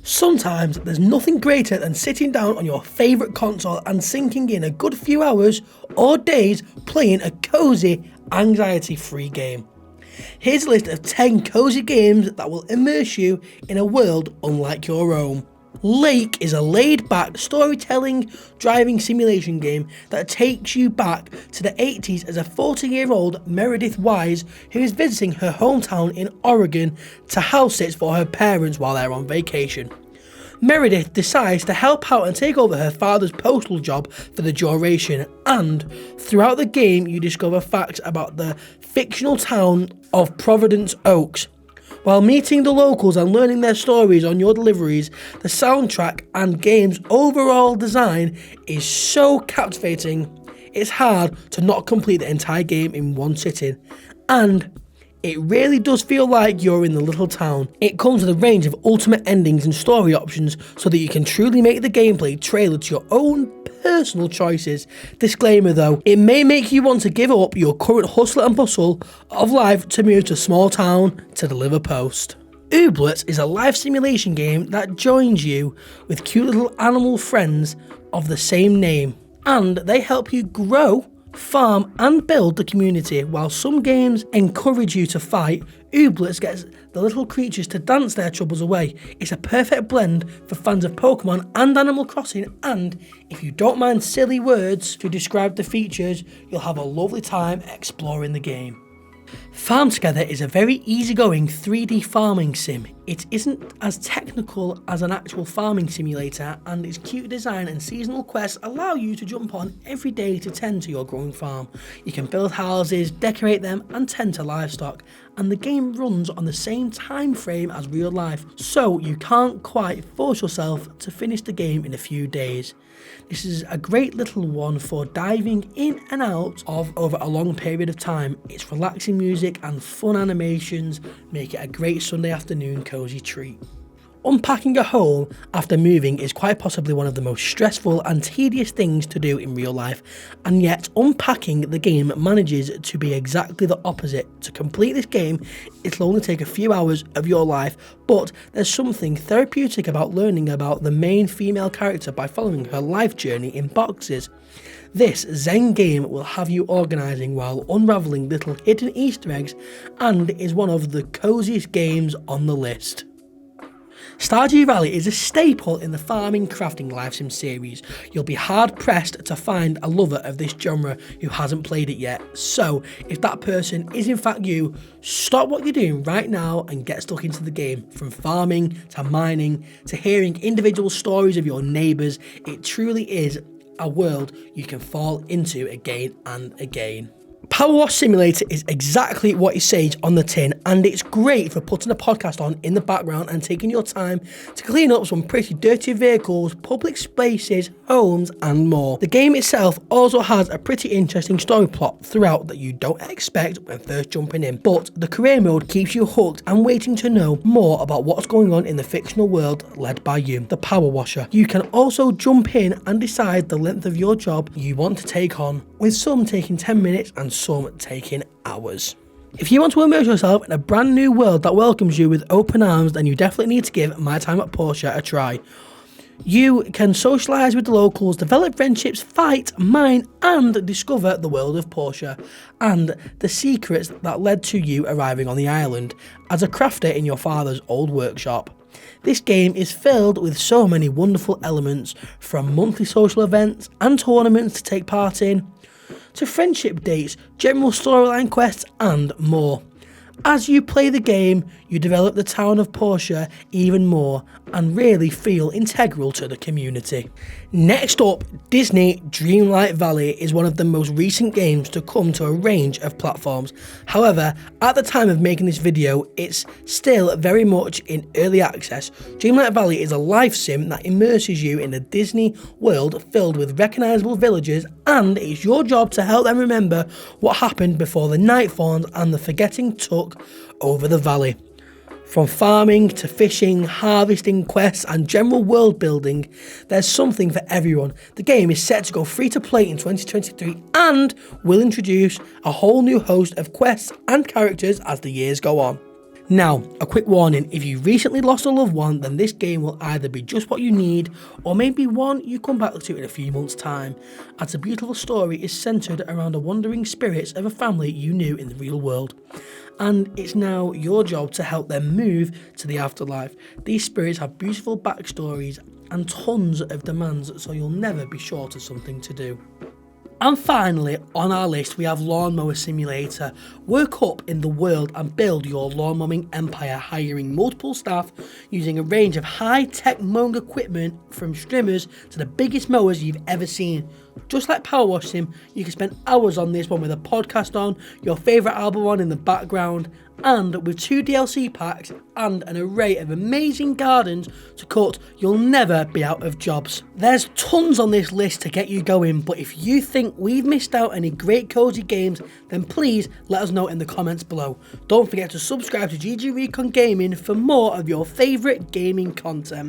Sometimes there's nothing greater than sitting down on your favourite console and sinking in a good few hours or days playing a cosy, anxiety-free game. Here's a list of 10 cosy games that will immerse you in a world unlike your own. Lake is a laid-back storytelling driving simulation game that takes you back to the 80s as a 40-year-old Meredith Wise who is visiting her hometown in Oregon to house sit for her parents while they're on vacation. Meredith decides to help out and take over her father's postal job for the duration, and throughout the game you discover facts about the fictional town of Providence Oaks. While meeting the locals and learning their stories on your deliveries, the soundtrack and game's overall design is so captivating, it's hard to not complete the entire game in one sitting. And it really does feel like you're in the little town. It comes with a range of ultimate endings and story options so that you can truly make the gameplay tailored to your own personal choices. Disclaimer though, it may make you want to give up your current hustle and bustle of life to move to a small town to deliver post. Ooblets is a life simulation game that joins you with cute little animal friends of the same name, and they help you grow, farm and build the community. While some games encourage you to fight, Ooblets gets the little creatures to dance their troubles away. It's a perfect blend for fans of Pokemon and Animal Crossing, and if you don't mind silly words to describe the features, you'll have a lovely time exploring the game. Farm Together is a very easygoing 3D farming sim. It isn't as technical as an actual farming simulator, and its cute design and seasonal quests allow you to jump on every day to tend to your growing farm. You can build houses, decorate them and tend to livestock, and the game runs on the same time frame as real life, so you can't quite force yourself to finish the game in a few days. This is a great little one for diving in and out of over a long period of time. Its relaxing music and fun animations make it a great Sunday afternoon cosy treat. Unpacking a home after moving is quite possibly one of the most stressful and tedious things to do in real life, and yet unpacking the game manages to be exactly the opposite. To complete this game, it'll only take a few hours of your life, but there's something therapeutic about learning about the main female character by following her life journey in boxes. This Zen game will have you organising while unravelling little hidden Easter eggs, and is one of the cosiest games on the list. Stardew Valley is a staple in the farming crafting life sim series. You'll be hard pressed to find a lover of this genre who hasn't played it yet. So if that person is in fact you, stop what you're doing right now and get stuck into the game. From farming to mining to hearing individual stories of your neighbours, it truly is a world you can fall into again and again. Power Wash Simulator is exactly what it says on the tin, and it's great for putting a podcast on in the background and taking your time to clean up some pretty dirty vehicles, public spaces, homes and more. The game itself also has a pretty interesting story plot throughout that you don't expect when first jumping in, but the career mode keeps you hooked and waiting to know more about what's going on in the fictional world led by you, the Power Washer. You can also jump in and decide the length of your job you want to take on, with some taking 10 minutes and some taking hours. If you want to immerse yourself in a brand new world that welcomes you with open arms, then you definitely need to give My Time at Porsche a try. You can socialise with the locals, develop friendships, fight, mine and discover the world of Porsche and the secrets that led to you arriving on the island as a crafter in your father's old workshop. This game is filled with so many wonderful elements, from monthly social events and tournaments to take part in, to friendship dates, general storyline quests and more. As you play the game, you develop the town of Porsche even more and really feel integral to the community. Next up, Disney Dreamlight Valley is one of the most recent games to come to a range of platforms. However, at the time of making this video, it's still very much in early access. Dreamlight Valley is a life sim that immerses you in a Disney world filled with recognisable villagers, and it's your job to help them remember what happened before the night falls and the forgetting took over the valley. From farming to fishing, harvesting, quests and general world building, there's something for everyone. The game is set to go free to play in 2023 and will introduce a whole new host of quests and characters as the years go on. Now, a quick warning, if you recently lost a loved one, then this game will either be just what you need, or maybe one you come back to in a few months' time, as a beautiful story is centred around the wandering spirits of a family you knew in the real world. And it's now your job to help them move to the afterlife. These spirits have beautiful backstories and tons of demands, so you'll never be short of something to do. And finally, on our list, we have Lawnmower Simulator. Work up in the world and build your lawn mowing empire, hiring multiple staff, using a range of high-tech mowing equipment from trimmers to the biggest mowers you've ever seen. Just like Power Wash Sim, you can spend hours on this one with a podcast on, your favourite album on in the background, and with 2 DLC packs and an array of amazing gardens to cut, you'll never be out of jobs. There's tons on this list to get you going, but if you think we've missed out any great cozy games, then please let us know in the comments below. Don't forget to subscribe to GG Recon Gaming for more of your favourite gaming content.